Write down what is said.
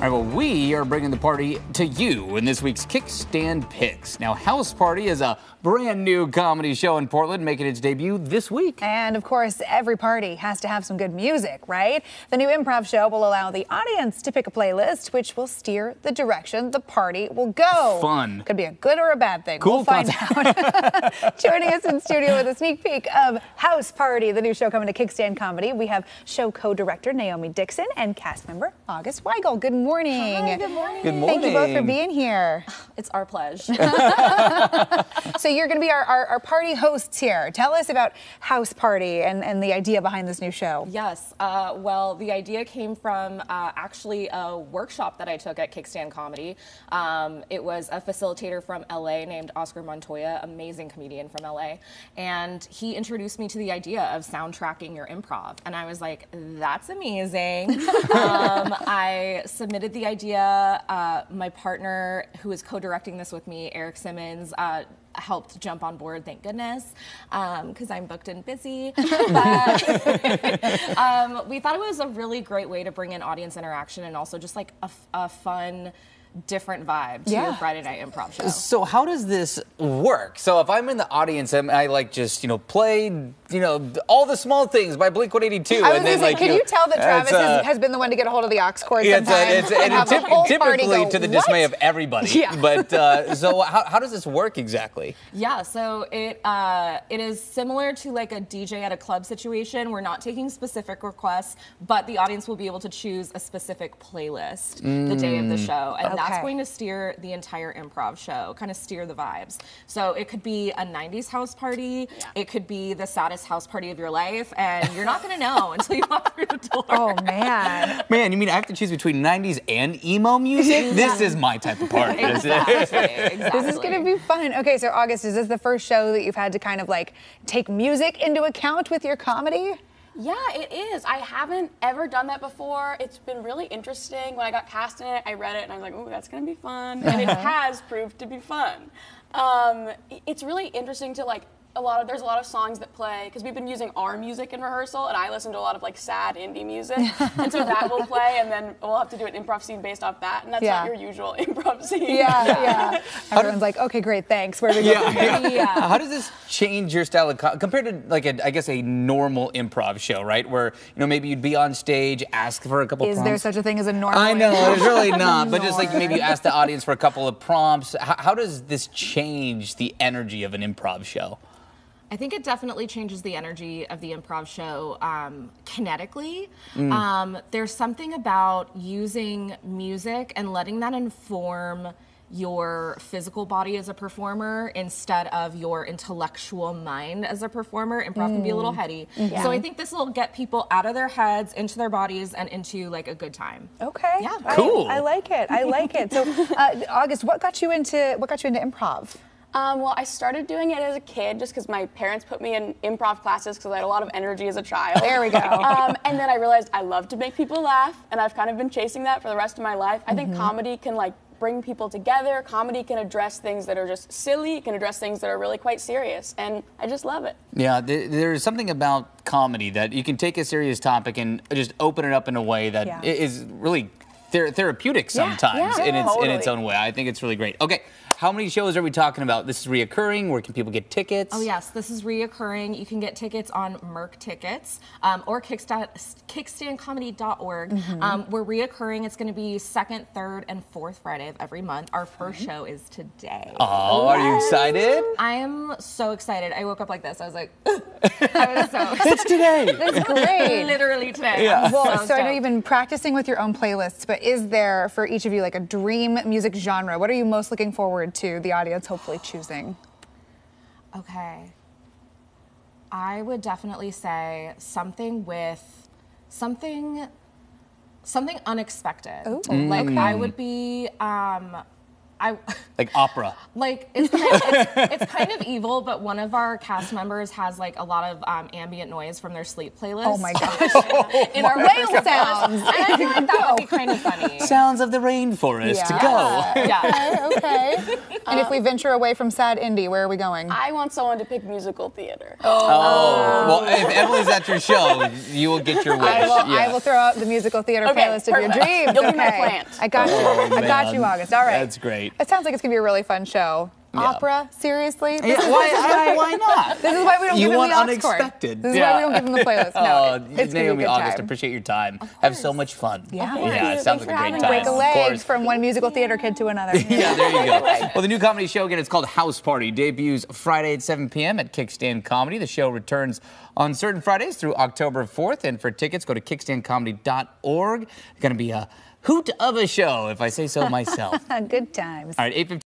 All right, well, we are bringing the party to you in this week's Kickstand Picks. Now, House Party is a brand new comedy show in Portland, making its debut this week. And of course, every party has to have some good music, right? The new improv show will allow the audience to pick a playlist, which will steer the direction the party will go. Fun. Could be a good or a bad thing. Cool We'll find out. Joining us in studio with a sneak peek of House Party, the new show coming to Kickstand Comedy, we have show co-director Naomi Dixon and cast member August Weigel. Good morning. Hi, good morning. Good morning. Thank you both for being here. It's our pleasure. So you're going to be our party hosts here. Tell us about House Party and the idea behind this new show. Yes, well, the idea came from actually a workshop that I took at Kickstand Comedy. It was a facilitator from LA named Oscar Montoya, amazing comedian from LA, and he introduced me to the idea of soundtracking your improv, and I was like, that's amazing. I submitted the idea. My partner, who is co-directing this with me, Eric Simmons, helped jump on board, thank goodness, because I'm booked and busy. But we thought it was a really great way to bring in audience interaction and also just like a fun, different vibe to your Friday night improv show. So how does this work? So if I'm in the audience and I like just, play, all the small things by Blink-182. I was going to say, can you tell that Travis has been the one to get a hold of the aux cord sometimes? Typically to the dismay of everybody. Yeah. But so how does this work exactly? Yeah, so it is similar to like a DJ at a club situation. We're not taking specific requests, but the audience will be able to choose a specific playlist the day of the show. And that's going to steer the entire improv show, kind of steer the vibes. So it could be a 90s house party. Yeah. It could be the saddest house party of your life. And you're not going to know until you walk through the door. Oh, man. Man, you mean I have to choose between 90s and emo music? This is my type of party. Exactly. This is going to be fun. Okay, so August, is this the first show that you've had to kind of like take music into account with your comedy? Yeah, it is. I haven't ever done that before. It's been really interesting. When I got cast in it, I read it and I was like, ooh, that's gonna be fun. And it has proved to be fun. It's really interesting to there's a lot of songs that play, because we've been using our music in rehearsal, and I listen to a lot of like sad indie music, and so that will play, and then we'll have to do an improv scene based off that, and that's not your usual improv scene. Yeah. Everyone's like, okay, great, thanks. Where do we go from here? How does this change your style of compared to like a normal improv show, right? Where maybe you'd be on stage, ask for a couple prompts. Is there such a thing as a normal? I know, there's really not, but just like maybe you ask the audience for a couple of prompts. How does this change the energy of an improv show? I think it definitely changes the energy of the improv show kinetically. There's something about using music and letting that inform your physical body as a performer instead of your intellectual mind as a performer. Improv can be a little heady. So I think this will get people out of their heads, into their bodies, and into like a good time. Okay. Yeah. Cool. I like it. I like it. So, August, what got you into improv? Well, I started doing it as a kid just because my parents put me in improv classes because I had a lot of energy as a child. There we go. And then I realized I love to make people laugh, and I've kind of been chasing that for the rest of my life. I think comedy can bring people together. Comedy can address things that are just silly. It can address things that are really quite serious, and I just love it. Yeah, there's something about comedy that you can take a serious topic and just open it up in a way that is really therapeutic sometimes in its own way. I think it's really great. Okay. How many shows are we talking about? This is reoccurring. Where can people get tickets? Oh, yes, this is reoccurring. You can get tickets on Merc Tickets or kickstandcomedy.org. We're reoccurring. It's going to be second, third, and fourth Friday of every month. Our first show is today. Oh, are you excited? I am so excited. I woke up like this. I was like, I was so It's today. That's great. Literally today. Yeah. Well, so I know you've been practicing with your own playlists, but is there for each of you like a dream music genre? What are you most looking forward to the audience hopefully choosing? Okay. I would definitely say something unexpected. Ooh, I would be like opera. Like it's kind of evil, but one of our cast members has like a lot of ambient noise from their sleep playlist. Oh my gosh! In our whale sounds. And I feel like that would be kind of funny. Sounds of the rainforest. Go. Yeah. Okay. And if we venture away from sad indie, where are we going? I want someone to pick musical theater. Oh. Well, if Emily's at your show, you will get your wish. I will throw out the musical theater playlist of your dreams. You'll be my plant. I got you. I got you, August. All right. That's great. It sounds like it's going to be a really fun show. Opera? Seriously? Why not? This is why we don't give him the unexpected. This is why we don't give him the playlist. No, it's Naomi, August, time. appreciate your time. Have so much fun. Yeah. It sounds like a great time. Break a leg from one musical theater kid to another. Yeah, there you go. Well, the new comedy show, again, it's called House Party. Debuts Friday at 7 p.m. at Kickstand Comedy. The show returns on certain Fridays through October 4th. And for tickets, go to kickstandcomedy.org. It's going to be a hoot of a show, if I say so myself. Good times. All right, 8:15.